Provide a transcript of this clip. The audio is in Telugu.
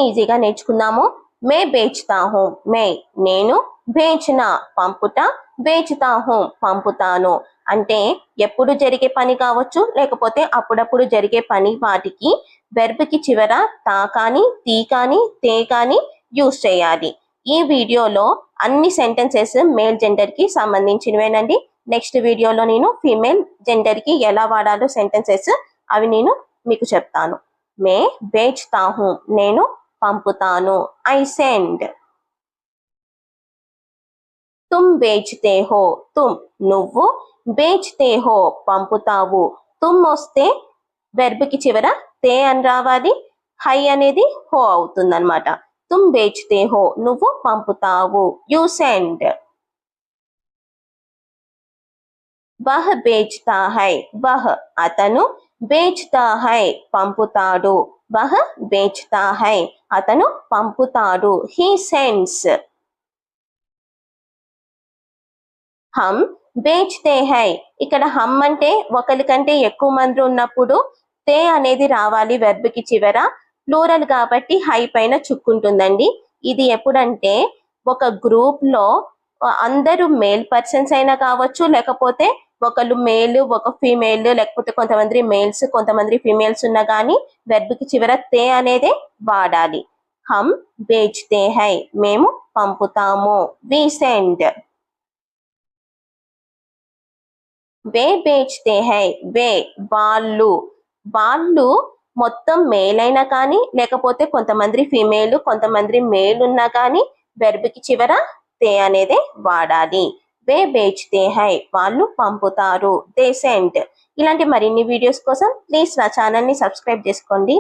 ఈజీగా నేర్చుకుందాము. మే బేచ్తా హూ, మే నేను, బేచ్నా పంపుట, బేచ్తా హూ పంపుతాను. అంటే ఎప్పుడు జరిగే పని కావచ్చు, లేకపోతే అప్పుడప్పుడు జరిగే పని వాటికి వెర్బ్కి చివర తా కానీ, తీ కానీ, తే కానీ యూస్ చేయాలి. ఈ వీడియోలో అన్ని సెంటెన్సెస్ మేల్ జెండర్ కి సంబంధించినవేనండి. నెక్స్ట్ వీడియోలో నేను ఫీమేల్ జెండర్ కి ఎలా వాడాలో సెంటెన్సెస్ అవి నేను మీకు చెప్తాను. మే బేచ్తా హూ, నేను పంపుతాను. I send. తుమ్ బేచ్తే హో, తుమ్ నువ్వు, బేచ్తే హో పంపుతావు. తుమ్ వస్తే వెర్బ్ కి చివర తే అని రావాలి, హై అనేది హో అవుతుందన్నమాట. తుమ్ బేచ్తే హో నువ్వు పంపుతావు. You send. వహ్ బేచ్తా హై, వహ్ అతను, బేచ్తా హై పంపుతాడు. వహ్ బేచ్తా హై అతను పంపుతాడు. He sends. హమ్ బేచ్తే హై, ఇక్కడ హమ్ అంటే ఒకరి కంటే ఎక్కువ మంది ఉన్నప్పుడు తే అనేది రావాలి వెర్బ్ కి చివర. ప్లూరల్ కాబట్టి హై పైన చుక్కుంటుందండి. ఇది ఎప్పుడంటే ఒక గ్రూప్ లో అందరూ మేల్ పర్సన్స్ అయినా కావచ్చు, లేకపోతే ఒకళ్ళు మేల్ ఒక ఫీమేల్, లేకపోతే కొంతమంది మేల్స్ కొంతమంది ఫీమేల్స్ ఉన్నా కానీ వెర్బ్ కి చివర తే అనేదే వాడాలి. హమ్ బేచ్తే హై మేము పంపుతాము. We send. వే బేచ్తే హై, వే వాళ్ళు, వాళ్ళు మొత్తం మేల్ అయినా కానీ, లేకపోతే కొంతమంది ఫీమేల్ కొంతమంది మేల్ ఉన్నా కానీ వెర్బ్ కి చివర తే అనేదే వాడాలి. వే బేచ్తే హై వాళ్ళు పంపుతారు. They send. ఇలాంటి మరిన్ని వీడియోస్ కోసం ప్లీజ్ నా ఛానల్ ని సబ్స్క్రైబ్ చేసుకోండి.